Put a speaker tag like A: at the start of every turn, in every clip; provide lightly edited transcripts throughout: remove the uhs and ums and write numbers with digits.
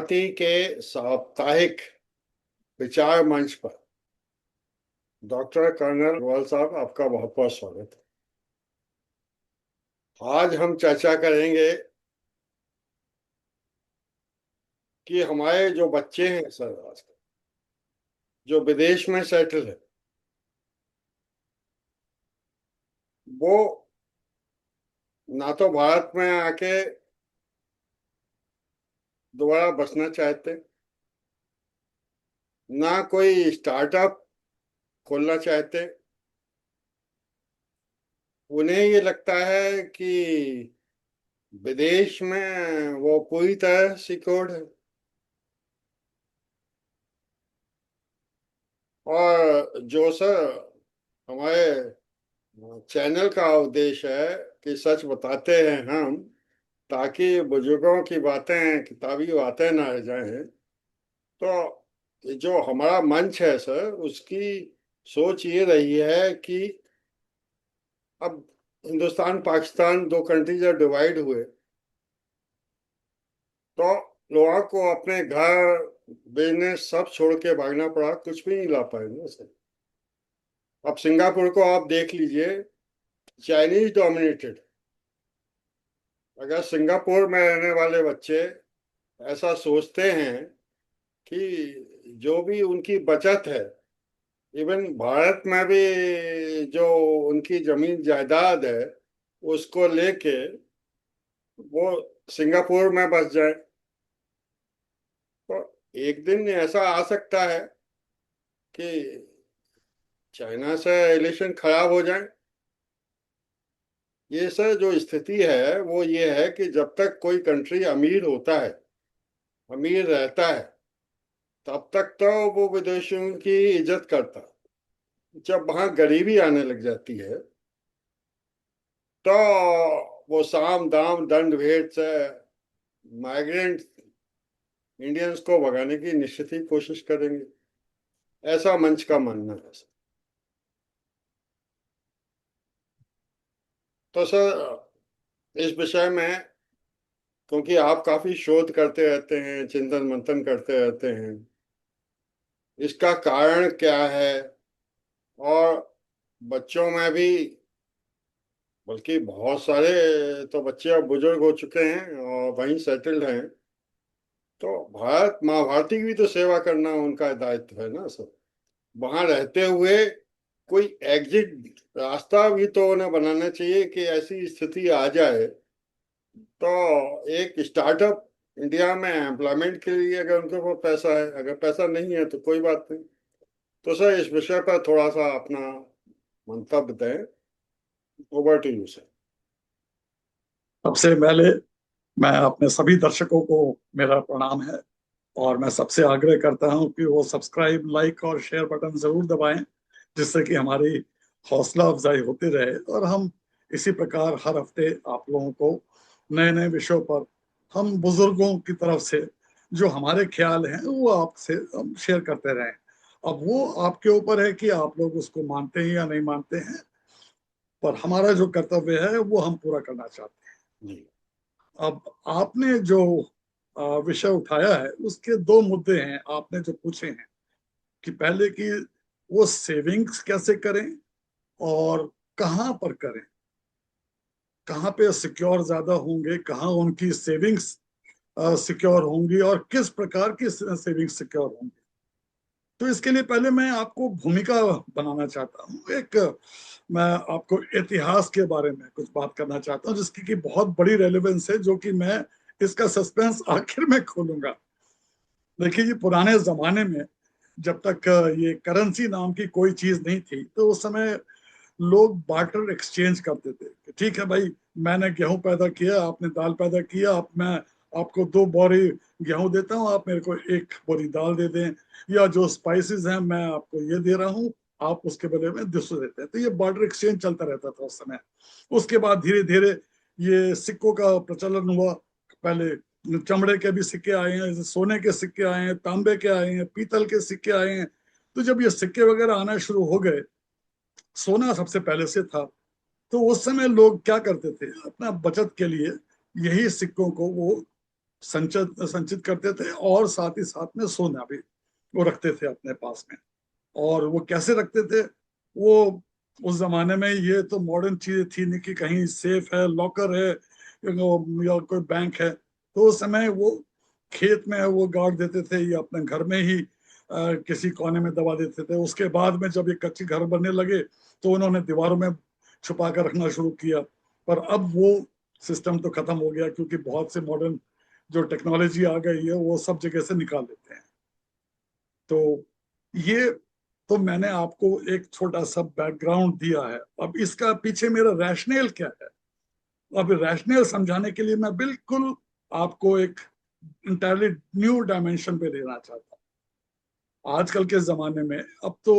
A: भारती के साप्ताहिक विचार मंच पर डॉक्टर कर्नल ग्रोवर साहब, आपका बहुत बहुत स्वागत है। आज हम चर्चा करेंगे कि हमारे जो बच्चे हैं सर, आजकल जो विदेश में सेटल है, वो ना तो भारत में आके दोबारा बसना चाहते, ना कोई स्टार्टअप खोलना चाहते। उन्हें ये लगता है कि विदेश में वो पूरी तरह सिक्योर्ड है, और जो सर हमारे चैनल का उद्देश्य है कि सच बताते हैं हम, ताकि बुजुर्गों की बातें किताबी बातें ना रह जाएं। तो ये जो हमारा मंच है सर, उसकी सोच ये रही है कि अब हिंदुस्तान पाकिस्तान दो कंट्री जब डिवाइड हुए, तो लोगों को अपने घर बिजनेस सब छोड़ के भागना पड़ा, कुछ भी नहीं ला पाए ना सर। अब सिंगापुर को आप देख लीजिए, चाइनीज डोमिनेटेड। अगर सिंगापुर में रहने वाले बच्चे ऐसा सोचते हैं कि जो भी उनकी बचत है, इवन भारत में भी जो उनकी जमीन जायदाद है, उसको लेके वो सिंगापुर में बस जाए, तो एक दिन ऐसा आ सकता है कि चाइना से रिलेशन खराब हो जाए। ये सर जो स्थिति है वो ये है कि जब तक कोई कंट्री अमीर होता है, अमीर रहता है, तब तक तो वो विदेशियों की इज्जत करता है। जब वहां गरीबी आने लग जाती है, तो वो साम दाम दंड भेद से माइग्रेंट इंडियंस को भगाने की निश्चित ही कोशिश करेंगे, ऐसा मंच का मानना है सर। तो सर इस विषय में, क्योंकि आप काफी शोध करते रहते हैं, चिंतन मंथन करते रहते हैं, इसका कारण क्या है, और बच्चों में भी, बल्कि बहुत सारे तो बच्चे अब बुजुर्ग हो चुके हैं और वहीं सेटल्ड हैं, तो भारत माँ भारती की भी तो सेवा करना उनका दायित्व है ना सर। वहां रहते हुए कोई एग्जिट रास्ता भी तो उन्हें बनाना चाहिए कि ऐसी स्थिति आ जाए तो एक स्टार्टअप इंडिया में एम्प्लॉयमेंट के लिए, अगर उनके पास पैसा है, अगर पैसा नहीं है तो कोई बात नहीं। तो सर इस विषय पर थोड़ा सा अपना मंतव्य दें। Over to you sir.
B: सबसे पहले मैं अपने सभी दर्शकों को मेरा प्रणाम है, और मैं सबसे आग्रह करता हूं कि वो सब्सक्राइब, लाइक और शेयर बटन जरूर दबाएं, जिससे कि हमारी हौसला अफजाई होती रहे और हम इसी प्रकार हर हफ्ते आप लोगों को नए नए विषयों पर, हम बुजुर्गों की तरफ से जो हमारे ख्याल हैं वो आपसे हम शेयर करते रहें। अब वो आपके ऊपर है कि आप लोग उसको मानते हैं या नहीं मानते हैं, पर हमारा जो कर्तव्य है वो हम पूरा करना चाहते हैं।
A: जी।
B: अब आपने जो विषय उठाया है उसके दो मुद्दे हैं आपने जो पूछे हैं, कि पहले कि वो सेविंग्स कैसे करें और कहाँ पर करें, कहाँ पे सिक्योर ज्यादा होंगे, कहाँ उनकी सेविंग्स सिक्योर होंगी और किस प्रकार की सेविंग्स सिक्योर होंगी। तो इसके लिए पहले मैं आपको भूमिका बनाना चाहता हूँ। एक मैं आपको इतिहास के बारे में कुछ बात करना चाहता हूँ, जिसकी की बहुत बड़ी रेलेवेंस है, जो कि मैं इसका सस्पेंस आखिर में खोलूंगा। देखिए जी, पुराने जमाने में जब तक ये करेंसी नाम की कोई चीज नहीं थी, तो उस समय लोग बार्टर एक्सचेंज करते थे कि ठीक है भाई, मैंने गेहूं पैदा किया, आपने दाल पैदा किया, आप मैं आपको 2 बोरी गेहूं देता हूं, आप मेरे को 1 बोरी दाल दे दें, या जो स्पाइसेस हैं मैं आपको ये दे रहा हूं, आप उसके बदले में दूसरे देते हैं। तो ये बार्टर एक्सचेंज चलता रहता था उस समय। उसके बाद धीरे धीरे ये सिक्कों का प्रचलन हुआ। पहले चमड़े के भी सिक्के आए हैं, सोने के सिक्के आए हैं, तांबे के आए हैं, पीतल के सिक्के आए हैं। तो जब ये सिक्के वगैरह आना शुरू हो गए, सोना सबसे पहले से था, तो उस समय लोग क्या करते थे, अपना बचत के लिए यही सिक्कों को वो संचित करते थे, और साथ ही साथ में सोना भी वो रखते थे अपने पास में। और वो कैसे रखते थे, वो उस जमाने में ये तो मॉडर्न चीजें थी नहीं कि कहीं सेफ है, लॉकर है, या कोई बैंक है। तो उस समय वो खेत में वो गाड़ देते थे या अपने घर में ही किसी कोने में दबा देते थे। उसके बाद में जब ये कच्चे घर बनने लगे तो उन्होंने दीवारों में छुपा कर रखना शुरू किया। पर अब वो सिस्टम तो खत्म हो गया, क्योंकि बहुत से मॉडर्न जो टेक्नोलॉजी आ गई है वो सब जगह से निकाल देते हैं। तो ये तो मैंने आपको एक छोटा सा बैकग्राउंड दिया है। अब इसका पीछे मेरा रैशनल क्या है, अब रैशनल समझाने के लिए मैं बिल्कुल आपको एक इंटायरली न्यू डायमेंशन पे लेना चाहता हूँ। आजकल के जमाने में अब तो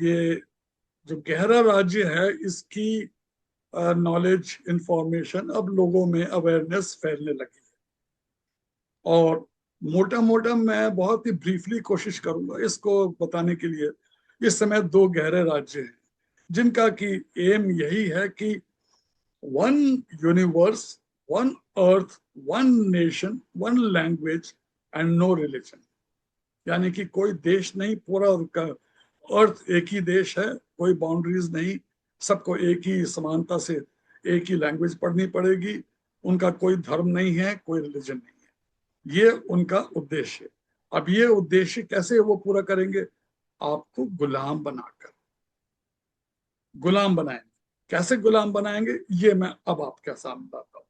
B: ये जो गहरा राज्य है इसकी नॉलेज इंफॉर्मेशन अब लोगों में अवेयरनेस फैलने लगी है। और मोटा मोटा मैं बहुत ही ब्रीफली कोशिश करूंगा इसको बताने के लिए। इस समय दो गहरे राज्य हैं जिनका की एम यही है कि one universe, one earth, one nation, one language and no religion. यानी कि कोई देश नहीं, पूरा अर्थ एक ही देश है, कोई बाउंड्रीज नहीं, सबको एक ही समानता से एक ही लैंग्वेज पढ़नी पड़ेगी। उनका कोई धर्म नहीं है, कोई रिलीजन नहीं है। ये उनका उद्देश्य है। अब ये उद्देश्य कैसे वो पूरा करेंगे? आपको गुलाम बनाकर, गुलाम बनाएंगे। कैसे गुलाम बनाएंगे ये मैं अब आपके सामने बताता हूँ।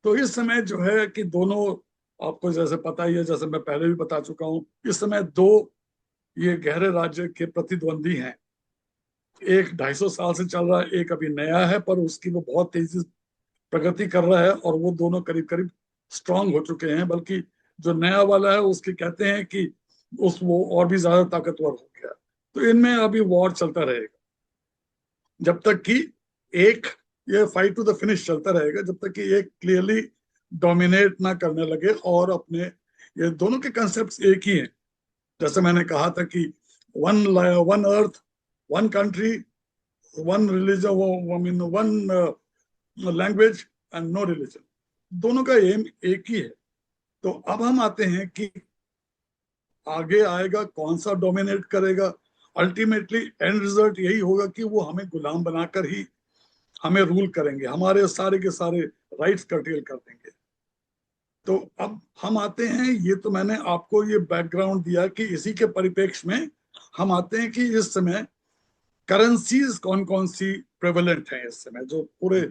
B: तो इस समय जो है कि दोनों, आपको जैसे पता ही है, जैसे मैं पहले भी बता चुका हूँ, इस समय दो ये गहरे राज्य के प्रतिद्वंदी हैं। एक 250 साल से चल रहा है, एक अभी नया है, पर उसकी वो बहुत तेजी से प्रगति कर रहा है और वो दोनों करीब करीब स्ट्रांग हो चुके हैं। बल्कि जो नया वाला है उसके कहते हैं कि उस वो और भी ज्यादा ताकतवर हो गया। तो इनमें अभी वॉर चलता रहेगा जब तक कि एक, ये फाइट टू द फिनिश चलता रहेगा जब तक कि एक क्लियरली डोमिनेट ना करने लगे। और अपने ये दोनों के कंसेप्ट एक ही हैं। जैसे मैंने कहा था कि one one earth, one country, one religion, I mean one language and no religion, दोनों का एम एक ही है। तो अब हम आते हैं कि आगे आएगा कौन सा डोमिनेट करेगा। अल्टीमेटली एंड रिजल्ट यही होगा कि वो हमें गुलाम बनाकर ही हमें रूल करेंगे, हमारे सारे के सारे राइट्स कर्टेल कर देंगे। तो अब हम आते हैं, ये तो मैंने आपको ये बैकग्राउंड दिया कि इसी के परिप्रेक्ष्य में हम आते हैं कि इस समय करेंसीज कौन कौन सी प्रेवलेंट है इस समय, जो पूरे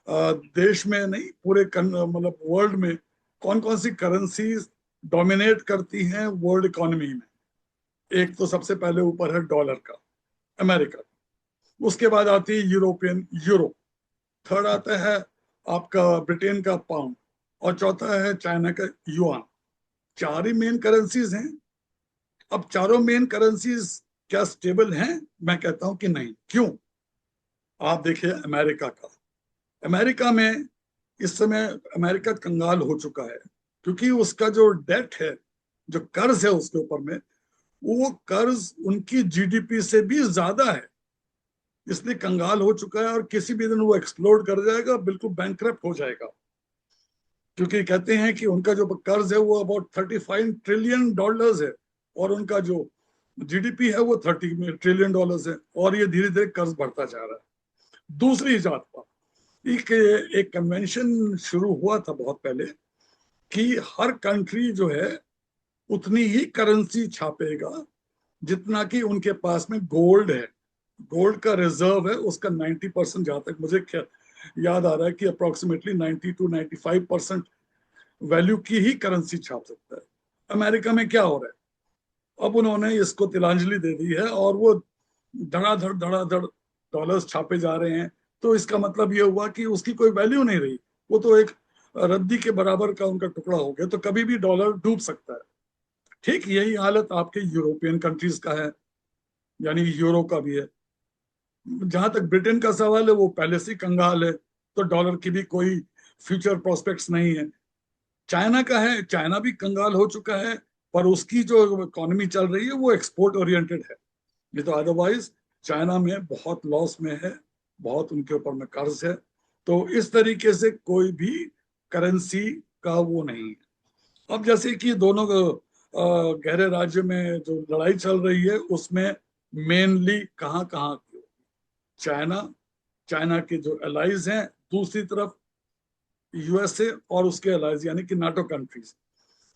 B: देश में नहीं, पूरे मतलब वर्ल्ड में कौन कौन सी करेंसीज डोमिनेट करती हैं वर्ल्ड इकोनॉमी में। एक तो सबसे पहले ऊपर है डॉलर का, अमेरिका। उसके बाद आती है यूरोपियन यूरो। थर्ड आता है आपका ब्रिटेन का पाउंड। और चौथा है चाइना का युआन। चार ही मेन करेंसीज हैं। अब चारों मेन करेंसीज क्या स्टेबल हैं? मैं कहता हूं कि नहीं। क्यों? आप देखिए अमेरिका का, अमेरिका में इस समय अमेरिका कंगाल हो चुका है, क्योंकि उसका जो डेट है, जो कर्ज है उसके ऊपर में, वो कर्ज उनकी जीडीपी से भी ज्यादा है। इसलिए कंगाल हो चुका है और किसी भी दिन वो एक्सप्लोड कर जाएगा, बिल्कुल बैंकक्रप्ट हो जाएगा। क्योंकि कहते हैं कि उनका जो कर्ज है वो अबाउट $35 ट्रिलियन है, और उनका जो जीडीपी है वो $30 ट्रिलियन है, और ये धीरे धीरे कर्ज बढ़ता जा रहा है। दूसरी बात, एक कन्वेंशन शुरू हुआ था बहुत पहले कि हर कंट्री जो है उतनी ही करेंसी छापेगा जितना कि उनके पास में गोल्ड है। गोल्ड का रिजर्व है उसका 90%, जहां तक मुझे याद आ रहा है कि अप्रोक्सीमेटली 90 to 95% वैल्यू की ही करेंसी छाप सकता है। अमेरिका में क्या हो रहा है, अब उन्होंने इसको तिलांजलि दे दी है और वो धड़ाधड़ डॉलर्स छापे जा रहे हैं। तो इसका मतलब ये हुआ कि उसकी कोई वैल्यू नहीं रही, वो तो एक रद्दी के बराबर का उनका टुकड़ा हो गया। तो कभी भी डॉलर डूब सकता है। ठीक यही हालत आपके यूरोपियन कंट्रीज का है, यानी यूरो का भी है। जहां तक ब्रिटेन का सवाल है, वो पहले से कंगाल है, तो डॉलर की भी कोई फ्यूचर प्रोस्पेक्ट्स नहीं है। चाइना का है, चाइना भी कंगाल हो चुका है, पर उसकी जो इकोनॉमी चल रही है वो एक्सपोर्ट ओरिएंटेड है। नहीं तो अदरवाइज चाइना में बहुत लॉस में है, बहुत उनके ऊपर में कर्ज है। तो इस तरीके से कोई भी करेंसी का वो नहीं है। अब जैसे कि दोनों गहरे राज्य में जो लड़ाई चल रही है उसमें मेनली कहाँ कहाँ की, चाइना, चाइना के जो एलाइज हैं, दूसरी तरफ यूएसए और उसके एलाइज यानी कि नाटो कंट्रीज।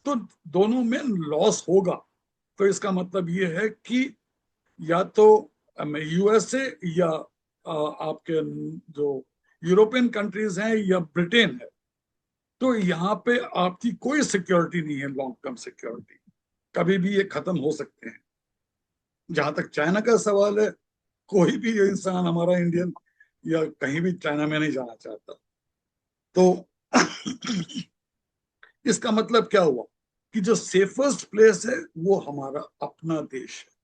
B: तो दोनों में लॉस होगा। तो इसका मतलब ये है कि या तो यूएसए या आपके जो यूरोपियन कंट्रीज हैं या ब्रिटेन है, तो यहाँ पे आपकी कोई सिक्योरिटी नहीं है, लॉन्ग टर्म सिक्योरिटी। कभी भी ये खत्म हो सकते हैं। जहां तक चाइना का सवाल है, कोई भी इंसान हमारा इंडियन या कहीं भी चाइना में नहीं जाना चाहता। तो इसका मतलब क्या हुआ कि जो सेफेस्ट प्लेस है वो हमारा अपना देश है।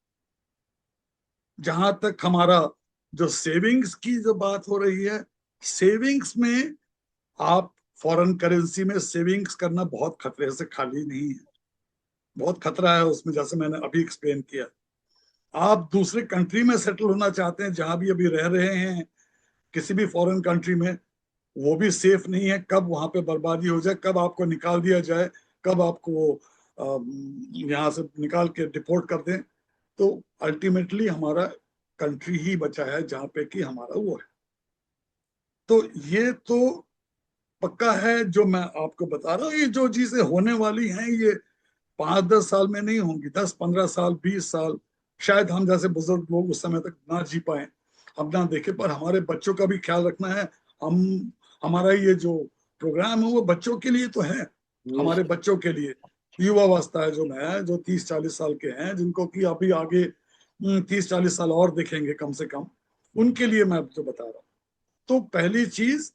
B: जहां तक हमारा जो सेविंग्स की जो बात हो रही है, सेविंग्स में आप फॉरेन करेंसी में सेविंग्स करना बहुत खतरे से खाली नहीं है। बहुत खतरा है उसमें, जैसे मैंने अभी एक्सप्लेन किया। आप दूसरे कंट्री में सेटल होना चाहते हैं, जहां भी अभी रह रहे हैं किसी भी फॉरेन कंट्री में, वो भी सेफ नहीं है। कब वहां पे बर्बादी हो जाए, कब आपको निकाल दिया जाए, कब आपको यहाँ से निकाल के डिपोर्ट कर दें। तो अल्टीमेटली हमारा कंट्री ही बचा है जहाँ पे कि हमारा वो है। तो ये तो पक्का है जो मैं आपको बता रहा हूँ। ये जो चीजें होने वाली हैं ये 5-10 साल में नहीं होंगी, 10-15 साल, 20 साल। शायद हम जैसे बुजुर्ग लोग उस समय तक ना जी पाए, हम ना देखे, पर हमारे बच्चों का भी ख्याल रखना है। हम हमारा ये जो प्रोग्राम है वो बच्चों के लिए तो है, हमारे
A: निश्चित।
B: बच्चों के लिए। युवावस्था है जो मैं जो 30-40 साल के हैं, जिनको कि अभी आगे 30-40 साल और देखेंगे कम से कम, उनके लिए मैं जो बता रहा हूँ। तो पहली चीज,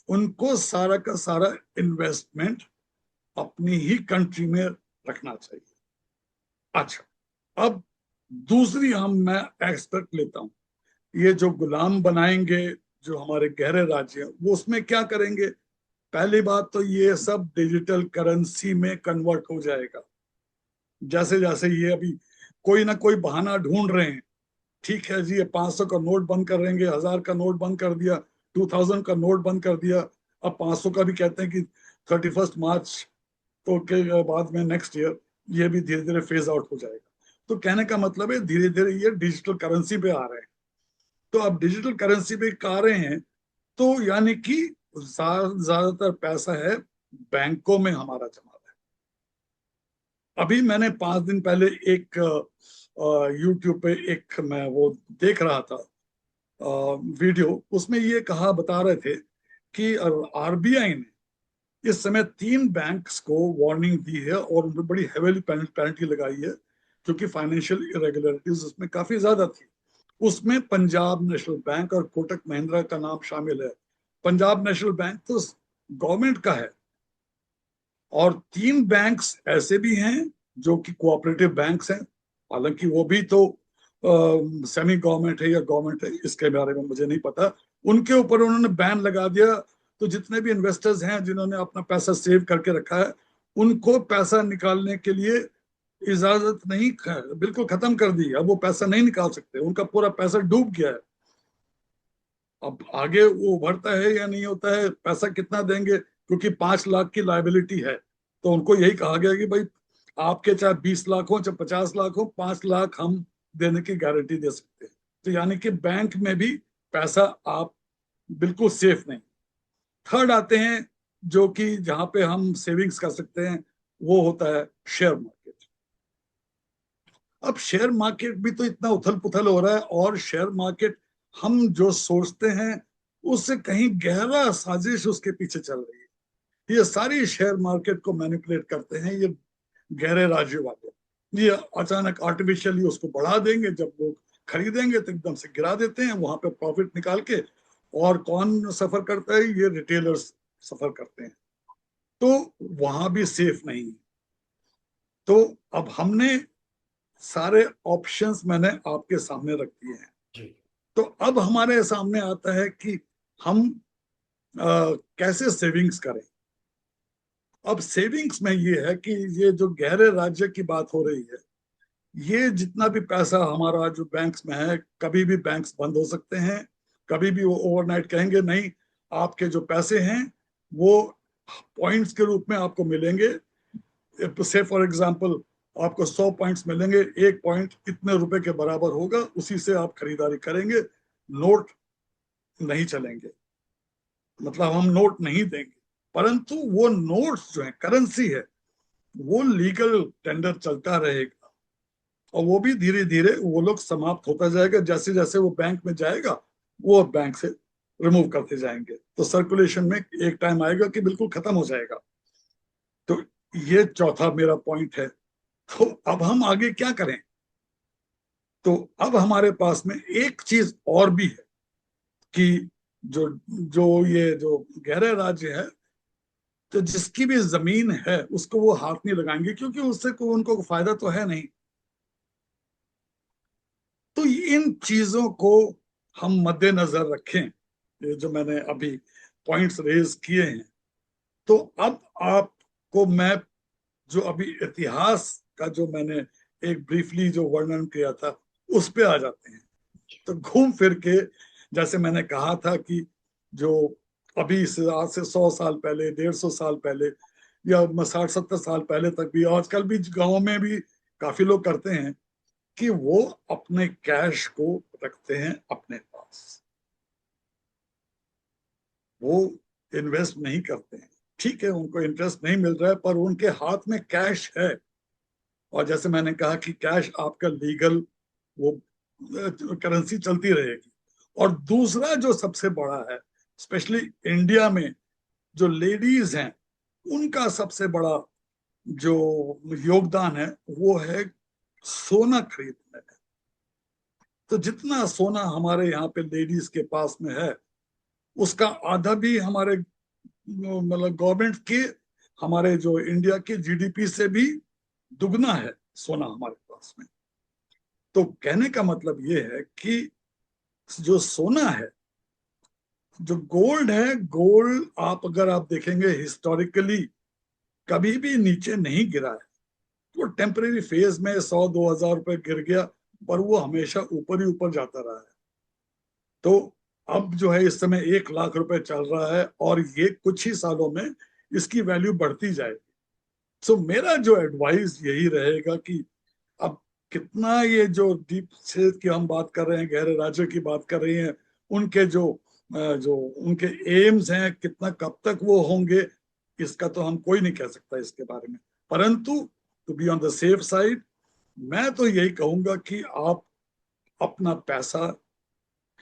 B: उनको सारा का सारा इन्वेस्टमेंट अपनी ही कंट्री में रखना चाहिए। अच्छा, अब दूसरी हम मैं एक्सपेक्ट लेता हूँ, ये जो गुलाम बनाएंगे जो हमारे गहरे राज्य हैं, वो उसमें क्या करेंगे। पहली बात तो ये सब डिजिटल करेंसी में कन्वर्ट हो जाएगा। जैसे जैसे ये अभी कोई ना कोई बहाना ढूंढ रहे हैं, ठीक है जी, ये 500 का नोट बंद कर देंगे, 1000 का नोट बंद कर दिया, 2000 का नोट बंद कर दिया, अब 500 का भी कहते हैं कि 31 मार्च तो के बाद में नेक्स्ट ईयर ये भी धीरे धीरे फेज आउट हो जाएगा। तो कहने का मतलब है धीरे धीरे ये डिजिटल करेंसी पे आ रहे हैं। तो अब डिजिटल करेंसी पे आ रहे हैं, तो यानी कि ज्यादातर पैसा है बैंकों में हमारा जमा है। अभी मैंने 5 दिन पहले एक यूट्यूब पे एक मैं वो देख रहा था वीडियो, उसमें ये कहा बता रहे थे कि आरबीआई ने इस समय 3 बैंक्स को वार्निंग दी है और उन पर बड़ी हेवीली पेनल्टी लगाई है, क्योंकि फाइनेंशियल इरेगुलरिटीज उसमें काफी ज्यादा थी। उसमें पंजाब नेशनल बैंक और कोटक महिंद्रा का नाम शामिल है। पंजाब नेशनल बैंक तो गवर्नमेंट का है, और 3 बैंक्स ऐसे भी हैं जो कि कोऑपरेटिव बैंक्स हैं। हालांकि वो भी तो सेमी गवर्नमेंट है या गवर्नमेंट है, इसके बारे में मुझे नहीं पता। उनके ऊपर उन्होंने बैन लगा दिया। तो जितने भी इन्वेस्टर्स हैं जिन्होंने अपना पैसा सेव करके रखा है, उनको पैसा निकालने के लिए इजाजत नहीं, बिल्कुल खत्म कर दी। अब वो पैसा नहीं निकाल सकते, उनका पूरा पैसा डूब गया है। अब आगे वो उभरता है या नहीं होता है, पैसा कितना देंगे, क्योंकि 5 लाख की लाइबिलिटी है। तो उनको यही कहा गया कि भाई आपके चाहे 20 लाख हो चाहे 50 लाख हो, 5 लाख हम देने की गारंटी दे सकते हैं। तो यानी कि बैंक में भी पैसा आप बिल्कुल सेफ नहीं। थर्ड आते हैं जो कि जहां पे हम सेविंग्स कर सकते हैं, वो होता है शेयर मार्केट। अब शेयर मार्केट भी तो इतना उथल पुथल हो रहा है, और शेयर मार्केट हम जो सोचते हैं उससे कहीं गहरा साजिश उसके पीछे चल रही है। ये सारी शेयर मार्केट को मैनिपुलेट करते हैं ये गहरे राज्यों वाले। ये अचानक आर्टिफिशियली उसको बढ़ा देंगे, जब लोग खरीदेंगे तो एकदम से गिरा देते हैं वहां पे प्रॉफिट निकाल के। और कौन सफर करता है, ये रिटेलर्स सफर करते हैं। तो वहां भी सेफ नहीं है। तो अब हमने सारे ऑप्शंस मैंने आपके सामने रख दिए हैं।
A: जी।
B: तो अब हमारे सामने आता है कि हम कैसे सेविंग्स करें। अब सेविंग्स में ये है कि ये जो गहरे राज्य की बात हो रही है, ये जितना भी पैसा हमारा जो बैंक्स में है, कभी भी बैंक्स बंद हो सकते हैं। कभी भी वो ओवरनाइट कहेंगे नहीं, आपके जो पैसे हैं वो पॉइंट्स के रूप में आपको मिलेंगे। से फॉर एग्जांपल आपको 100 पॉइंट्स मिलेंगे, एक पॉइंट इतने रुपए के बराबर होगा, उसी से आप खरीदारी करेंगे। नोट नहीं चलेंगे, मतलब हम नोट नहीं देंगे, परंतु वो नोट्स जो है करेंसी है, वो लीगल टेंडर चलता रहेगा, और वो भी धीरे धीरे वो लोग समाप्त होता जाएगा। जैसे जैसे वो बैंक में जाएगा, वो बैंक से रिमूव करते जाएंगे, तो सर्कुलेशन में एक टाइम आएगा कि बिल्कुल खत्म हो जाएगा। तो ये चौथा मेरा पॉइंट है। तो अब हम आगे क्या करें? तो अब हमारे पास में एक चीज और भी है कि जो जो ये जो गहरे राज्य है, तो जिसकी भी जमीन है उसको वो हाथ नहीं लगाएंगे, क्योंकि उससे उनको फायदा तो है नहीं। तो इन चीजों को हम मद्देनजर रखें, ये जो मैंने अभी पॉइंट्स रेज किए हैं। तो अब आपको मैं जो अभी इतिहास का जो मैंने एक ब्रीफली जो वर्णन किया था, उस पे आ जाते हैं। तो घूम फिर के, जैसे मैंने कहा था कि जो अभी से आज से 100 साल पहले, 150 साल पहले, या 60-70 साल पहले तक भी, आजकल भी गाँव में भी काफी लोग करते हैं कि वो अपने कैश को रखते हैं अपने पास, वो इन्वेस्ट नहीं करते हैं। ठीक है, उनको इंटरेस्ट नहीं मिल रहा है, पर उनके हाथ में कैश है। और जैसे मैंने कहा कि कैश आपका लीगल वो करेंसी चलती रहेगी। और दूसरा जो सबसे बड़ा है, स्पेशली इंडिया में जो लेडीज हैं, उनका सबसे बड़ा जो योगदान है वो है सोना खरीदने में। तो जितना सोना हमारे यहाँ पे लेडीज के पास में है, उसका आधा भी हमारे मतलब गवर्नमेंट के, हमारे जो इंडिया के जीडीपी से भी दुगना है सोना हमारे पास में। तो कहने का मतलब ये है कि जो सोना है, जो गोल्ड है, गोल्ड अगर आप देखेंगे हिस्टोरिकली कभी भी नीचे नहीं गिरा है। वो टेम्परेरी फेज में 100-2 हजार रुपए गिर गया, पर वो हमेशा ऊपर ही ऊपर जाता रहा है। तो अब जो है इस समय 1 लाख रुपए चल रहा है, और ये कुछ ही सालों में इसकी वैल्यू बढ़ती जाएगी। सो मेरा जो एडवाइस यही रहेगा कि अब कितना ये जो डीप से की हम बात कर रहे हैं, गहरे राज्यों की बात कर रही हैं, उनके जो उनके एम्स हैं, कितना कब तक वो होंगे, इसका तो हम कोई नहीं कह सकता इसके बारे में। परंतु to be on the safe side, मैं तो यही कहूंगा कि आप अपना पैसा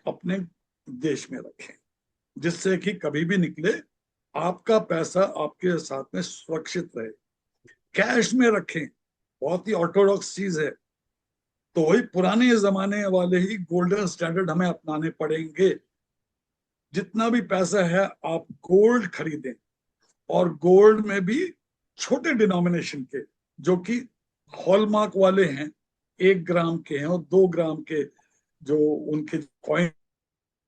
B: अपने देश में रखें, जिससे कि कभी भी निकले आपका पैसा आपके साथ में सुरक्षित रहे। कैश में रखें, बहुत ही ऑर्थोडॉक्स चीज है। तो वही पुराने जमाने वाले ही गोल्डन स्टैंडर्ड हमें अपनाने पड़ेंगे। जितना भी पैसा है आप गोल्ड खरीदें, और गोल्ड में भी छोटे डिनोमिनेशन के, जो कि हॉलमार्क वाले हैं, 1 ग्राम के हैं और 2 ग्राम के, जो उनके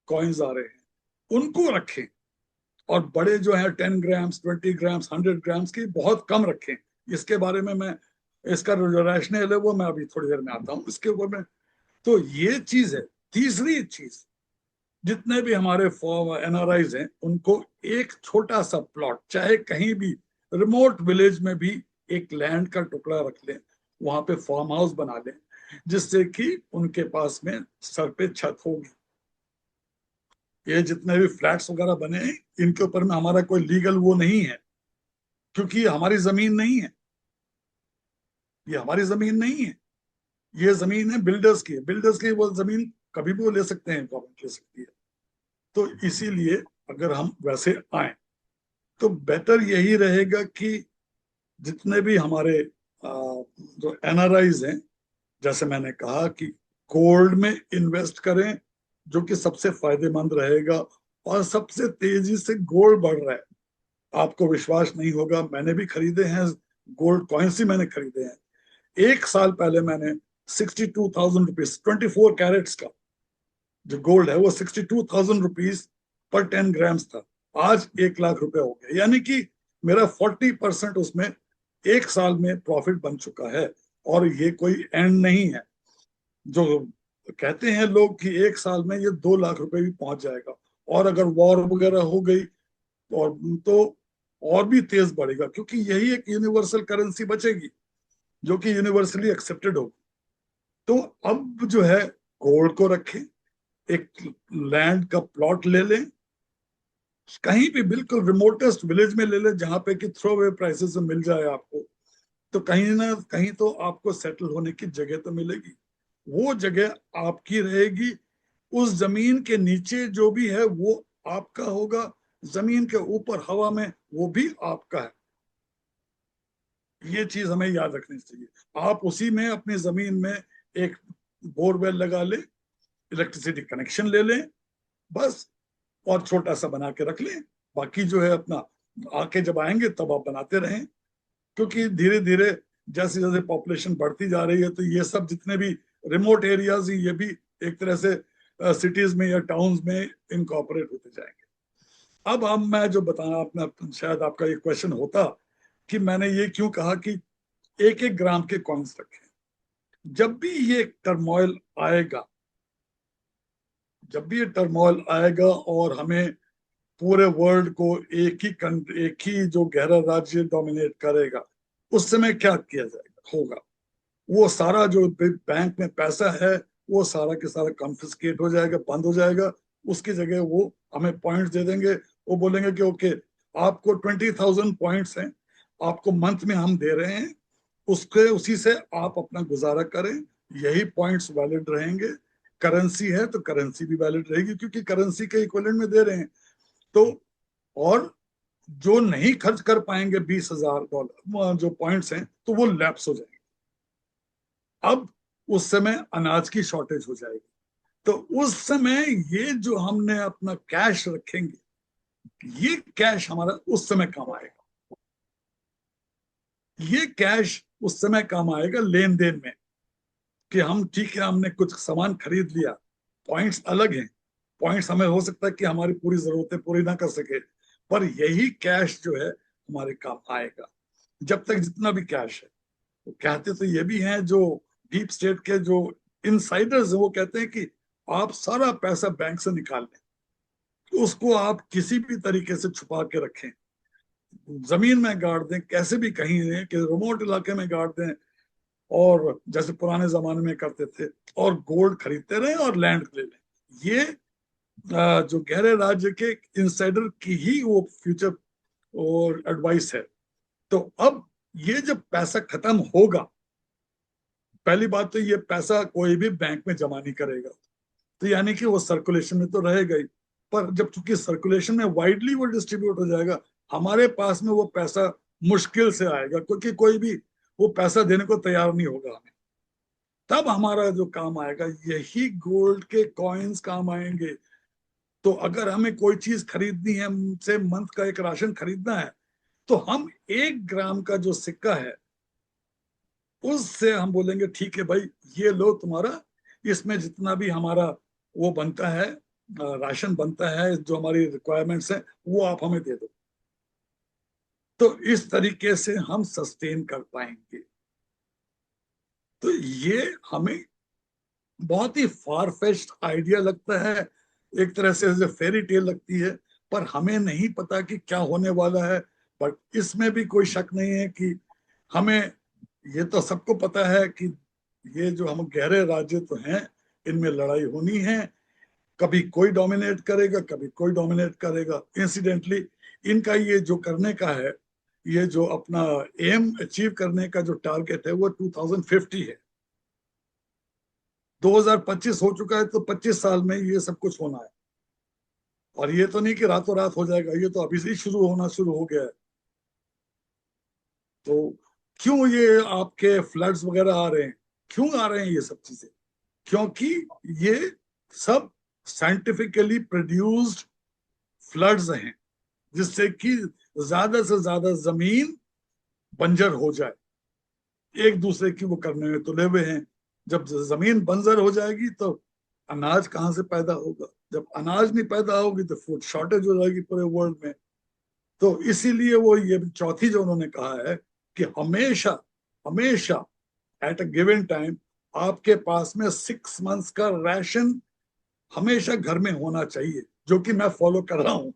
B: कॉइन्स आ रहे हैं, उनको रखें। और बड़े जो है 10 ग्राम्स, 20 ग्राम्स, 100 ग्राम्स की बहुत कम रखें। इसके बारे में मैं, इसका जो रैशनल है वो मैं अभी थोड़ी देर में आता हूँ इसके ऊपर में। तो ये चीज है। तीसरी चीज, जितने भी हमारे एनआरआईज हैं, उनको एक छोटा सा प्लॉट, चाहे कहीं भी रिमोट विलेज में भी, एक लैंड का टुकड़ा रख लें, वहां पे फार्म हाउस बना लें, जिससे कि उनके पास में सर पे छत होगी। ये जितने भी फ्लैट्स वगैरह बने हैं, इनके ऊपर में हमारा कोई लीगल वो नहीं है, क्योंकि ये हमारी जमीन नहीं है। ये हमारी जमीन नहीं है, ये जमीन है बिल्डर्स की। बिल्डर्स की वो जमीन कभी भी वो ले सकते हैं, गवर्नमेंट ले सकती है। तो इसीलिए अगर हम वैसे आए, तो बेटर यही रहेगा कि जितने भी हमारे जो एनआरआईज हैं, जैसे मैंने कहा कि गोल्ड में इन्वेस्ट करें, जो कि सबसे फायदेमंद रहेगा। और सबसे तेजी से गोल्ड बढ़ रहा है, आपको विश्वास नहीं होगा, मैंने भी खरीदे हैं गोल्ड कॉइन्स ही मैंने खरीदे हैं। 1 साल पहले मैंने 62,000 रुपीज 24 कैरेट्स का जो गोल्ड है, वो 62,000 रुपीज पर 10 ग्राम्स था। आज 1 लाख रुपए हो गया, यानी कि मेरा 40% उसमें 1 साल में प्रॉफिट बन चुका है। और ये कोई एंड नहीं है। जो कहते हैं लोग कि 1 साल में ये 2 लाख रुपए भी पहुंच जाएगा, और अगर वॉर वगैरह हो गई और तो और भी तेज बढ़ेगा, क्योंकि यही एक यूनिवर्सल करेंसी बचेगी जो कि यूनिवर्सली एक्सेप्टेड होगी। तो अब जो है गोल्ड को रखें, एक लैंड का प्लॉट ले लें, कहीं भी बिल्कुल रिमोटेस्ट विलेज में ले लें जहां पे कि थ्रो अवे प्राइसेस में मिल जाए आपको, तो कहीं ना कहीं तो आपको सेटल होने की जगह तो मिलेगी। वो जगह आपकी रहेगी, उस जमीन के नीचे जो भी है वो आपका होगा, जमीन के ऊपर हवा में वो भी आपका है। ये चीज हमें याद रखनी चाहिए। आप उसी में अपनी जमीन में एक बोरवेल लगा ले, इलेक्ट्रिसिटी कनेक्शन ले लें बस, और छोटा सा बना के रख लें। बाकी जो है अपना आके जब आएंगे तब आप बनाते रहें, क्योंकि धीरे धीरे जैसे जैसे पॉपुलेशन बढ़ती जा रही है तो ये सब जितने भी रिमोट एरियाज ये भी एक तरह से सिटीज में या टाउन्स में इनकॉर्पोरेट होते जाएंगे। अब हम मैं जो बताना अपना, शायद आपका ये क्वेश्चन होता कि मैंने ये क्यों कहा कि एक एक ग्राम के कॉइन्स रखें। जब भी ये टर्मोइल आएगा, जब भी ये टर्मोइल आएगा और हमें पूरे वर्ल्ड को एक ही जो गहरा राज्य डोमिनेट करेगा, उस समय क्या किया जाएगा होगा, वो सारा जो बैंक में पैसा है वो सारा के सारा कॉन्फिस्केट हो जाएगा, बंद हो जाएगा। उसकी जगह वो हमें पॉइंट्स दे देंगे, वो बोलेंगे कि ओके आपको 20,000 पॉइंट्स हैं, आपको मंथ में हम दे रहे हैं, उसके उसी से आप अपना गुजारा करें, यही पॉइंट्स वैलिड रहेंगे। करेंसी है तो करेंसी भी वैलिड रहेगी, क्योंकि करेंसी के इक्विवेलेंट में दे रहे हैं। तो और जो नहीं खर्च कर पाएंगे $20,000 जो पॉइंट्स हैं, तो वो लैप्स हो जाएंगे। अब उस समय अनाज की शॉर्टेज हो जाएगी, तो उस समय ये जो हमने अपना कैश रखेंगे, ये कैश हमारा उस समय काम आएगा। ये कैश उस समय काम आएगा लेन देन में, कि हम ठीक है हमने कुछ सामान खरीद लिया, पॉइंट्स अलग हैं, पॉइंट्स हमें हो सकता है कि हमारी पूरी जरूरतें पूरी ना कर सके, पर यही कैश जो है हमारे काम आएगा जब तक जितना भी कैश है। तो कहते तो ये भी हैं जो डीप स्टेट के जो इनसाइडर्स हैं, वो कहते हैं कि आप सारा पैसा बैंक से निकाल लें, तो उसको आप किसी भी तरीके से छुपा के रखें, जमीन में गाड़ दें, कैसे भी कहीं दें, कि रिमोट इलाके में गाड़ दें, और जैसे पुराने जमाने में करते थे, और गोल्ड खरीदते रहे और लैंड ले लें। ये जो गहरे राज्य के इंसाइडर की ही वो फ्यूचर और एडवाइस है। तो अब ये जब पैसा खत्म होगा, पहली बात तो ये पैसा कोई भी बैंक में जमा नहीं करेगा, तो यानी कि वो सर्कुलेशन में तो रहेगा ही, पर जब चूंकि सर्कुलेशन में वाइडली वो डिस्ट्रीब्यूट हो जाएगा, हमारे पास में वो पैसा मुश्किल से आएगा, क्योंकि कोई भी वो पैसा देने को तैयार नहीं होगा हमें। तब हमारा जो काम आएगा यही गोल्ड के कॉइन्स काम आएंगे। तो अगर हमें कोई चीज खरीदनी है, से मंथ का एक राशन खरीदना है, तो हम 1 ग्राम का जो सिक्का है उससे हम बोलेंगे ठीक है भाई, ये लो तुम्हारा, इसमें जितना भी हमारा वो बनता है, राशन बनता है, जो हमारी रिक्वायरमेंट्स है वो आप हमें दे दो। तो इस तरीके से हम सस्टेन कर पाएंगे। तो ये हमें बहुत ही फार फेच्ड आइडिया लगता है, एक तरह से फेरी टेल लगती है, पर हमें नहीं पता कि क्या होने वाला है। बट इसमें भी कोई शक नहीं है कि हमें ये तो सबको पता है कि ये जो हम गहरे राज्य तो हैं, इनमें लड़ाई होनी है, कभी कोई डोमिनेट करेगा, कभी कोई डोमिनेट करेगा। इंसिडेंटली इनका ये जो करने का है, ये जो अपना एम अचीव करने का जो टारगेट है वो 2050 है। 2025 हो चुका है, तो 25 साल में ये सब कुछ होना है। और ये तो नहीं कि रातों रात हो जाएगा, ये तो अभी से ही शुरू हो गया है। तो क्यों ये आपके फ्लड्स वगैरह आ रहे हैं, क्यों आ रहे हैं ये सब चीजें? क्योंकि ये सब साइंटिफिकली प्रोड्यूस्ड फ्लड्स हैं, जिससे कि ज्यादा से ज्यादा जमीन बंजर हो जाए। एक दूसरे की वो करने में तुले हुए हैं। जब जमीन बंजर हो जाएगी तो अनाज कहाँ से पैदा होगा? जब अनाज नहीं पैदा होगी तो फूड शॉर्टेज हो जाएगी पूरे वर्ल्ड में। तो इसीलिए वो ये चौथी जो उन्होंने कहा है कि हमेशा हमेशा एट अ गिवन टाइम आपके पास में 6 मंथ्स का राशन हमेशा घर में होना चाहिए, जो कि मैं फॉलो कर रहा हूँ।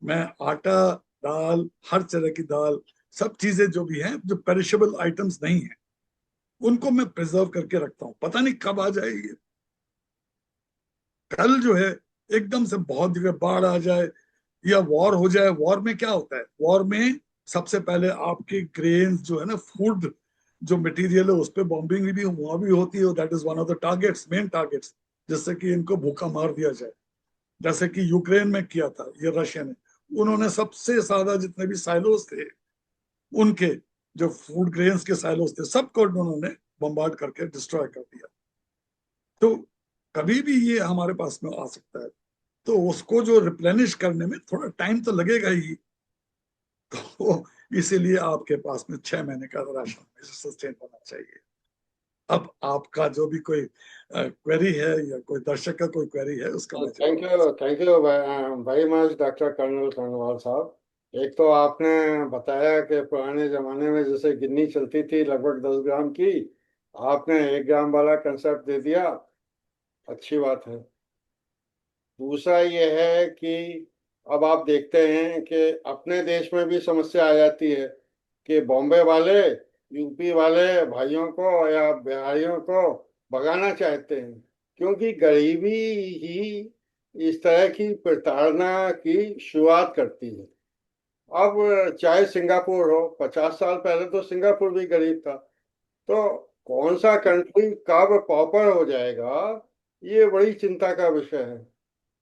B: मैं आटा दाल, हर तरह की दाल, सब चीजें जो भी हैं, जो पेरिशेबल आइटम्स नहीं है, उनको मैं प्रिजर्व करके रखता हूँ। पता नहीं कब आ जाएगी, कल जो है एकदम से बहुत जगह बाढ़ आ जाए या वॉर हो जाए। वॉर में क्या होता है, वॉर में सबसे पहले आपके ग्रेन्स जो है ना, फूड जो मटेरियल है, उस पर बॉम्बिंग भी वहां भी होती है। That is one of the targets, main targets, जिससे कि इनको भूखा मार दिया जाए। जैसे कि यूक्रेन में किया था ये रशिया ने, उन्होंने सबसे ज्यादा जितने भी साइलोस थे उनके, जो फूड ग्रेन्स के साइलोस थे, सबको उन्होंने बम्बार्ड करके डिस्ट्रॉय कर दिया। तो कभी भी ये हमारे पास में आ सकता है, तो उसको जो रिप्लेनिश करने में थोड़ा टाइम तो लगेगा ही। तो इसीलिए आपके पास में 6 महीने का राशन सस्टेन होना चाहिए। अब आपका जो भी कोई क्वेरी है या कोई दर्शक का कोई क्वेरी है, उसका मैं जवाब दे सकता
A: thank you very much doctor colonel Khandwal साहब। एक तो आपने बताया कि पुराने जमाने में जैसे गिन्नी चलती थी लगभग 10 ग्राम की, आपने 1 ग्राम वाला कंसेप्ट दे दिया, अच्छी बात है। दूसरा ये है कि अब आप देखते हैं कि अपने देश में भी समस्या आ जाती है कि बॉम्बे वाले यूपी वाले भाइयों को या बिहारियों को भगाना चाहते हैं, क्योंकि गरीबी ही इस तरह की प्रताड़ना की शुरुआत करती है। अब चाहे सिंगापुर हो, 50 साल पहले तो सिंगापुर भी गरीब था। तो कौन सा कंट्री कब पॉपर हो जाएगा, ये बड़ी चिंता का विषय है।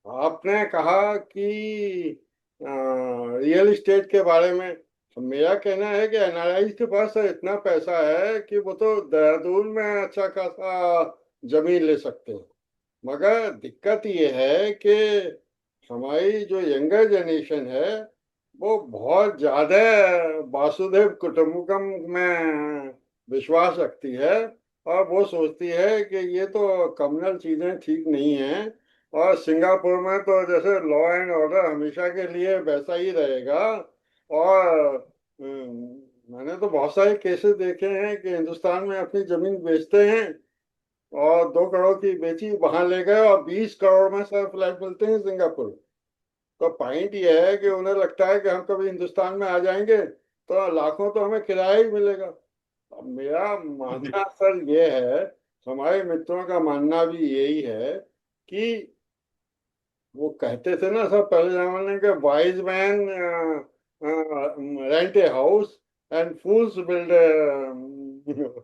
A: आपने कहा कि रियल इस्टेट के बारे में, तो मेरा कहना है कि एनआरआई के पास इतना पैसा है कि वो तो देहरादून में अच्छा खासा जमीन ले सकते हैं। मगर दिक्कत ये है कि हमारी जो यंगर जनरेशन है वो बहुत ज्यादा वासुदेव कुटुंबकम में विश्वास रखती है, और वो सोचती है कि ये तो कम्युनल चीजें ठीक नहीं हैं, और सिंगापुर में तो जैसे लॉ एंड ऑर्डर हमेशा के लिए वैसा ही रहेगा। और मैंने तो बहुत सारे केसेस देखे हैं कि हिंदुस्तान में अपनी जमीन बेचते हैं और 2 करोड़ की बेची, वहां ले गए और 20 करोड़ में सब फ्लैट मिलते हैं सिंगापुर। तो पॉइंट ये है कि उन्हें लगता है कि हम कभी हिंदुस्तान में आ जाएंगे तो लाखों तो हमें किराया ही मिलेगा। अब मेरा
B: हूँ।
A: मानना सर ये है, हमारे मित्रों का मानना भी यही है कि वो कहते थे ना सब पहले जमाने के, wise man rent a house and fools build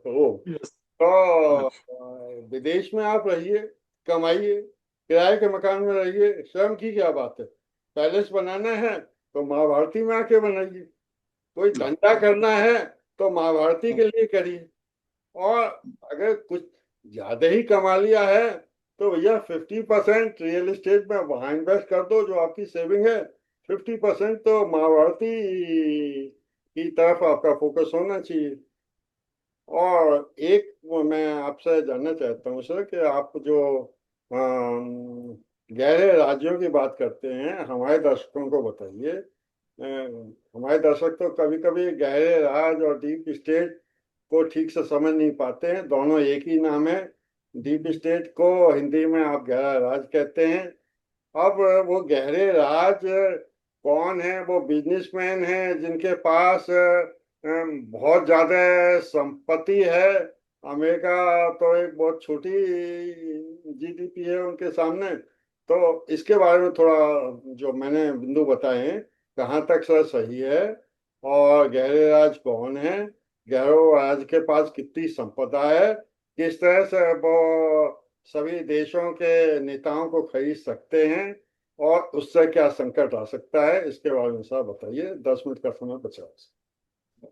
A: home.
B: Yes.
A: तो विदेश में आप रहिए, कमाइए, किराए के मकान में रहिए, श्रम की क्या बात है। पैलेस बनाना है तो महाभारती में आके बनाइए, कोई धंधा करना है तो महाभारती के लिए करिए। और अगर कुछ ज्यादा ही कमा लिया है तो भैया 50% रियल एस्टेट में वहां इन्वेस्ट कर दो जो आपकी सेविंग है, 50% तो महाभारती की तरफ आपका फोकस होना चाहिए। और एक वो मैं आपसे जानना चाहता हूँ सर कि आप जो गहरे राज्यों की बात करते हैं, हमारे दर्शकों को बताइए। हमारे दर्शक तो कभी कभी गहरे राज और डीप स्टेट को ठीक से समझ नहीं पाते हैं, दोनों एक ही नाम है। डीप स्टेट को हिंदी में आप गहरा राज कहते हैं। अब वो गहरे राज कौन है? वो बिजनेसमैन हैं जिनके पास बहुत ज्यादा संपत्ति है। अमेरिका तो एक बहुत छोटी जीडीपी है उनके सामने। तो इसके बारे में थोड़ा, जो मैंने बिंदु बताए हैं, कहाँ तक सर सही है? और गहरे राज कौन है? गहरे राज के पास कितनी संपदा है? किस तरह से वो सभी देशों के नेताओं को खरीद सकते हैं? और उससे क्या संकट आ सकता है, इसके बारे में साहब बताइए, 10 मिनट का समय बचा है।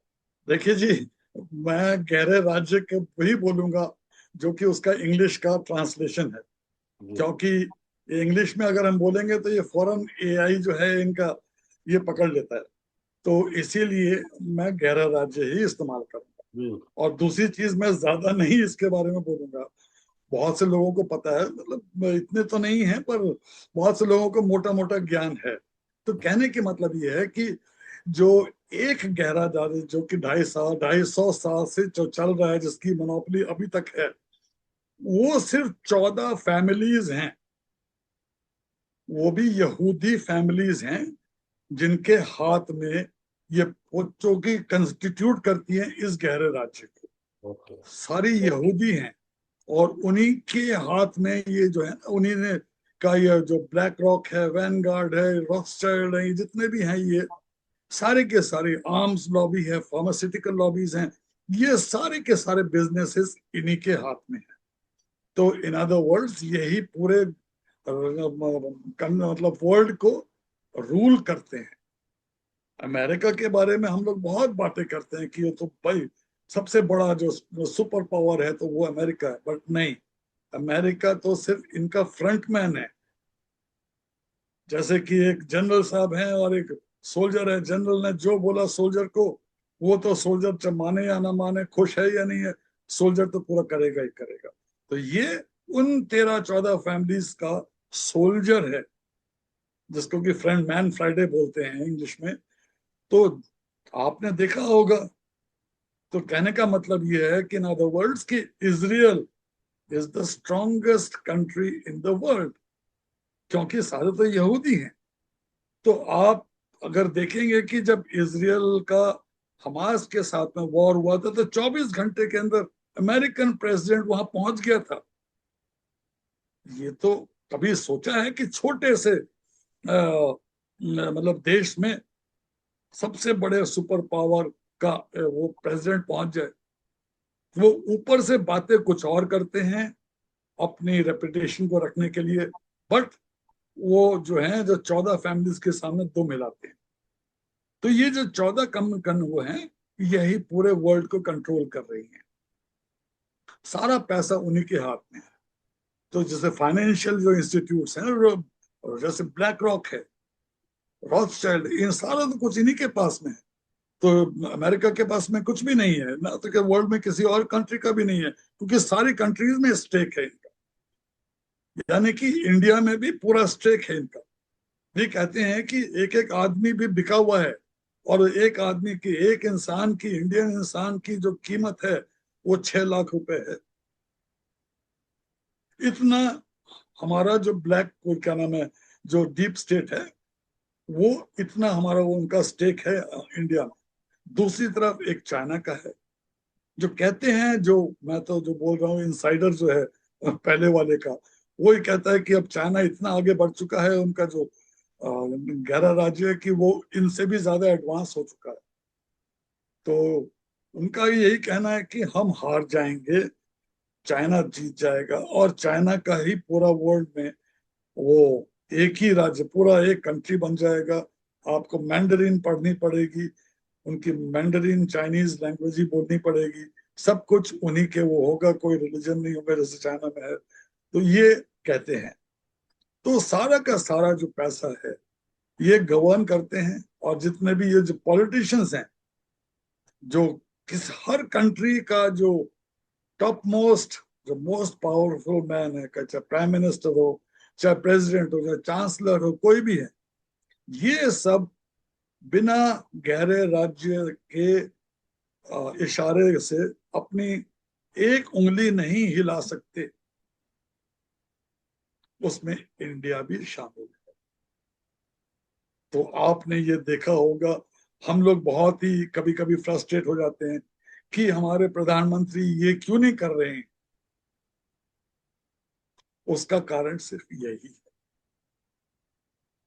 B: देखिए जी, मैं गहरे राज्य के वही बोलूंगा जो कि उसका इंग्लिश का ट्रांसलेशन है,
A: जी।
B: क्योंकि इंग्लिश में अगर हम बोलेंगे तो ये फौरन एआई जो है इनका ये पकड़ लेता है। तो इसीलिए मैं गहरा राज्य ही इस्तेमाल करूंगा।
A: जी।
B: और दूसरी चीज, मैं ज्यादा नहीं इसके बारे में बोलूंगा। बहुत से लोगों को पता है, मतलब इतने तो नहीं है, पर बहुत से लोगों को मोटा मोटा ज्ञान है। तो कहने की मतलब ये है कि जो एक गहरा दादी जो कि 250 साल 250 साल से जो चल रहा है, जिसकी मोनोपोली अभी तक है, वो सिर्फ 14 फैमिलीज हैं। वो भी यहूदी फैमिलीज हैं जिनके हाथ में ये जो कि कंस्टिट्यूट करती है इस गहरे राज्य को,
A: ओके।
B: सारी यहूदी हैं। और उन्हीं के हाथ में ये जो है ना, उन्हीं ने का ये जो ब्लैक रॉक है, वैनगार्ड है, रॉथस्चाइल्ड है, ये जितने भी हैं, ये सारे के सारे आर्म्स लॉबी है, फार्मास्यूटिकल लॉबीज हैं, ये सारे के सारे बिजनेसेस इन्हीं के हाथ में है। तो इन अदर वर्ड्स यही पूरे मतलब वर्ल्ड को रूल करते हैं। अमेरिका के बारे में हम लोग बहुत बातें करते हैं कि ये तो भाई सबसे बड़ा जो सुपर पावर है तो वो अमेरिका है, बट नहीं, अमेरिका तो सिर्फ इनका फ्रंटमैन है। जैसे कि एक जनरल साहब हैं और एक सोल्जर है, जनरल ने जो बोला सोल्जर को, वो तो सोल्जर चाहे माने या ना माने, खुश है या नहीं है, सोल्जर तो पूरा करेगा ही करेगा। तो ये उन 13-14 फैमिलीज का सोल्जर है, जिसको कि फ्रेंड मैन फ्राइडे बोलते हैं इंग्लिश में। तो आपने देखा होगा, तो कहने का मतलब ये है कि इन अदर वर्ड्स कि Israel is the strongest country in the world, क्योंकि सारे तो यहूदी हैं। तो आप अगर देखेंगे कि जब इजराइल का हमास के साथ में वॉर हुआ था, तो 24 घंटे के अंदर अमेरिकन प्रेसिडेंट वहां पहुंच गया था। ये तो कभी सोचा है कि छोटे से मतलब देश में सबसे बड़े सुपर पावर का वो प्रेसिडेंट पहुंच जाए? वो ऊपर से बातें कुछ और करते हैं अपनी रेपुटेशन को रखने के लिए, बट वो जो है जो 14 फैमिलीज के सामने दो मिलाते हैं। तो ये जो 14 कम कन वो हैं, यही पूरे वर्ल्ड को कंट्रोल कर रही हैं। सारा पैसा उन्हीं के हाथ में है। तो जैसे फाइनेंशियल जो इंस्टीट्यूट्स हैं, जैसे ब्लैक रॉक है, रॉथस्चाइल्ड, इन सारा तो कुछ इन्हीं के पास में है। तो अमेरिका के पास में कुछ भी नहीं है ना, तो वर्ल्ड में किसी और कंट्री का भी नहीं है, क्योंकि सारी कंट्रीज में स्टेक है इनका। यानी कि इंडिया में भी पूरा स्टेक है इनका। ये कहते हैं कि एक एक आदमी भी बिका हुआ है, और एक आदमी की, एक इंसान की, इंडियन इंसान की जो कीमत है वो 6 लाख रुपए है। इतना हमारा जो ब्लैक, क्या नाम है, जो डीप स्टेट है, वो इतना हमारा वो उनका स्टेक है इंडिया में। दूसरी तरफ एक चाइना का है, जो कहते हैं, जो मैं तो जो बोल रहा हूँ इनसाइडर जो है पहले वाले का, वो ही कहता है कि अब चाइना इतना आगे बढ़ चुका है, उनका जो गहरा राज्य है, कि वो इनसे भी ज्यादा एडवांस हो चुका है। तो उनका यही कहना है कि हम हार जाएंगे, चाइना जीत जाएगा, और चाइना का ही पूरा वर्ल्ड में वो एक ही राज्य, पूरा एक कंट्री बन जाएगा। आपको मैंडरीन पढ़नी पड़ेगी, उनकी मैंडरीन चाइनीज लैंग्वेज ही बोलनी पड़ेगी, सब कुछ उन्हीं के वो होगा, कोई रिलीजन नहीं होगा जैसे चाइना में है। तो ये कहते हैं। तो सारा का सारा जो पैसा है ये गवर्न करते हैं। और जितने भी ये जो पॉलिटिशियंस हैं, जो किस हर कंट्री का जो टॉप मोस्ट, जो मोस्ट पावरफुल मैन है, चाहे प्राइम मिनिस्टर हो, चाहे प्रेसिडेंट हो, चाहे चांसलर हो, कोई भी है, ये सब बिना गहरे राज्य के इशारे से अपनी एक उंगली नहीं हिला सकते। उसमें इंडिया भी शामिल है। तो आपने ये देखा होगा, हम लोग बहुत ही कभी कभी फ्रस्ट्रेट हो जाते हैं कि हमारे प्रधानमंत्री ये क्यों नहीं कर रहे हैं। उसका कारण सिर्फ यही है।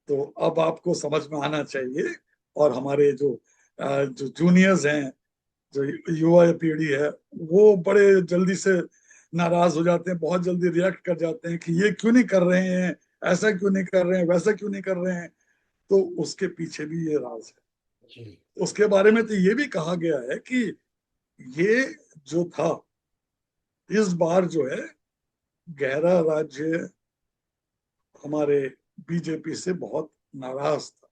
B: तो अब आपको समझ में आना चाहिए। और हमारे जो जूनियर्स हैं, जो युवा पीढ़ी है, वो बड़े जल्दी से नाराज हो जाते हैं, बहुत जल्दी रिएक्ट कर जाते हैं कि ये क्यों नहीं कर रहे हैं, ऐसा क्यों नहीं कर रहे हैं, वैसा क्यों नहीं कर रहे हैं। तो उसके पीछे भी ये राज है।
A: जी।
B: उसके बारे में तो ये भी कहा गया है कि ये जो था, इस बार जो है गहरा राज्य हमारे बीजेपी से बहुत नाराज था,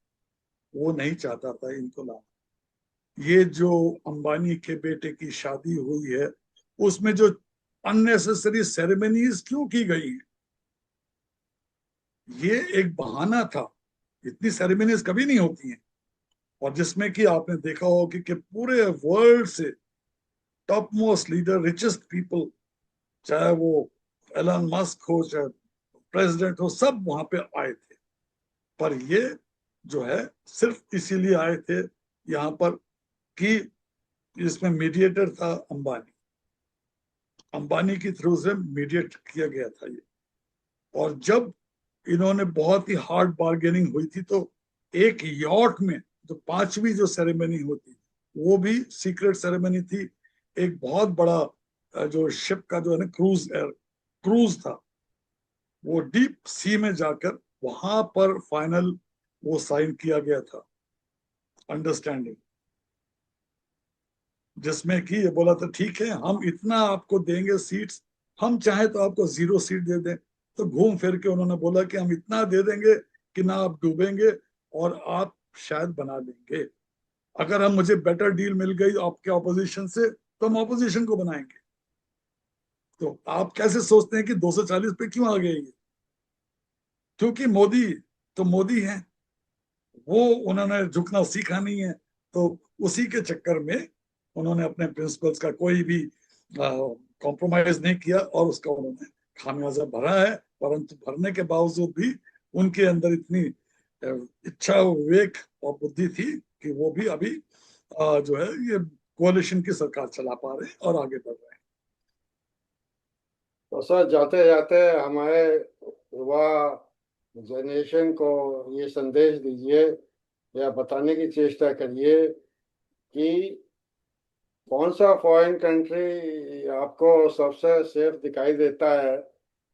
B: वो नहीं चाहता था इनको लाना। ये जो अंबानी के बेटे की शादी हुई है, उसमें जो अननेसेसरी सेरेमनीज क्यों की गई हैं, ये एक बहाना था। इतनी सेरेमनीज कभी नहीं होती हैं। और जिसमें कि आपने देखा हो कि पूरे वर्ल्ड से top most leader, richest people, चाहे वो एलन मस्क हो, चाहे प्रेसिडेंट हो, सब वहां पे आए थे। पर ये जो है सिर्फ इसीलिए आए थे यहाँ पर कि इसमें मीडिएटर था अंबानी, अंबानी के थ्रू से मीडिएट किया गया था ये। और जब इन्होंने बहुत ही हार्ड बार्गेनिंग हुई थी तो एक यॉट में जो पांचवी जो सेरेमनी होती वो भी सीक्रेट सेरेमनी थी। एक बहुत बड़ा जो शिप का जो है ना क्रूज था, वो डीप सी में जाकर वहां पर फाइनल वो साइन किया गया था अंडरस्टैंडिंग, जिसमें कि ये बोला था ठीक है हम इतना आपको देंगे सीट्स, हम चाहे तो आपको 0 सीट दे दें। तो घूम फिर के उन्होंने बोला कि हम इतना दे देंगे कि ना आप डूबेंगे और आप शायद बना लेंगे। अगर हम मुझे बेटर डील मिल गई आपके ऑपोजिशन से तो हम ऑपोजिशन को बनाएंगे। तो आप कैसे सोचते हैं कि 240 पे क्यों आ गए ये? क्योंकि मोदी तो मोदी है, वो उन्होंने झुकना सीखा नहीं है। तो उसी के चक्कर में उन्होंने अपने प्रिंसिपल्स का कोई भी कॉम्प्रोमाइज नहीं किया और उसका उन्होंने खामियाजा भरा है। परंतु भरने के बावजूद भी उनके अंदर इतनी इच्छा विवेक और बुद्धि थी कि वो भी अभी जो है ये कोalition की सरकार चला पा रहे हैं और आगे बढ़ रहे हैं।
A: तो सर जाते जाते हमारे युवा जनरेशन को ये संदेश दीजिए या बताने की चेष्टा करिए कि कौन सा फॉरेन कंट्री आपको सबसे सेफ दिखाई देता है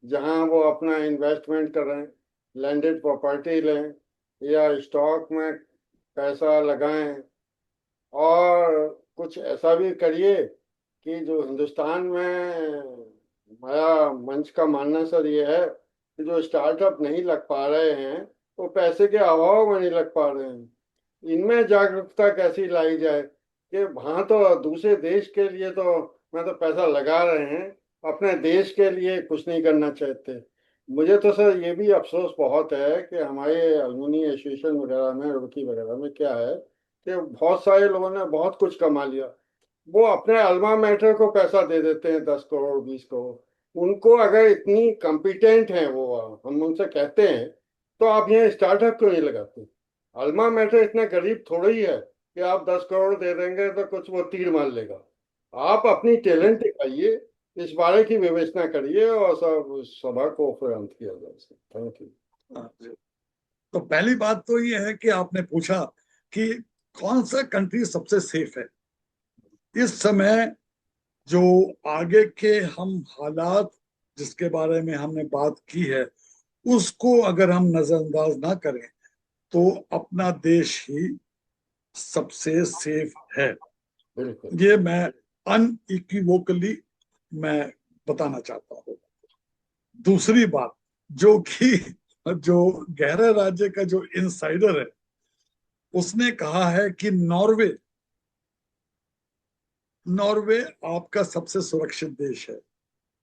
A: जहां वो अपना इन्वेस्टमेंट करें, लैंडेड प्रॉपर्टी लें या स्टॉक में पैसा लगाएं। और कुछ ऐसा भी करिए कि जो हिंदुस्तान में हमारा मंच का मानना सर ये है कि जो स्टार्टअप नहीं लग पा रहे हैं वो पैसे के अभाव में नहीं लग पा रहे हैं। इनमें जागरूकता कैसी लाई जाए कि वहाँ तो दूसरे देश के लिए तो मैं तो पैसा लगा रहे हैं, अपने देश के लिए कुछ नहीं करना चाहते। मुझे तो सर ये भी अफसोस बहुत है कि हमारे अलमुनी एसोसिएशन वगैरह में, रुड़की वगैरह में क्या है कि बहुत सारे लोगों ने बहुत कुछ कमा लिया। वो अपने अल्मा मैटर को पैसा दे देते हैं, 10 करोड़ 20 करोड़। उनको अगर इतनी कॉम्पिटेंट हैं वो, हम उनसे कहते हैं तो आप यहाँ स्टार्टअप क्यों नहीं लगाते? अल्मा मैटर इतना गरीब थोड़ा ही है कि आप 10 करोड़ दे देंगे तो कुछ वो तीर मार लेगा। आप अपनी टैलेंट दिखाइए, इस बारे की विवेचना करिए और सब सभा को उपरांत किया जाए। Thank you.
B: तो पहली बात तो ये है कि आपने पूछा कि कौन सा कंट्री सबसे सेफ है इस समय। जो आगे के हम हालात जिसके बारे में हमने बात की है उसको अगर हम नजरअंदाज ना करें तो अपना देश ही सबसे सेफ है।
A: बिल्कुल।
B: ये मैं अनइक्विवोकली मैं बताना चाहता हूँ। दूसरी बात जो कि जो गहरे राज्य का जो इनसाइडर है उसने कहा है कि नॉर्वे नॉर्वे आपका सबसे सुरक्षित देश है,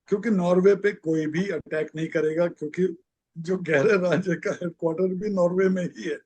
B: क्योंकि नॉर्वे पे कोई भी अटैक नहीं करेगा, क्योंकि जो गहरे राज्य का हेडक्वार्टर भी नॉर्वे में ही है।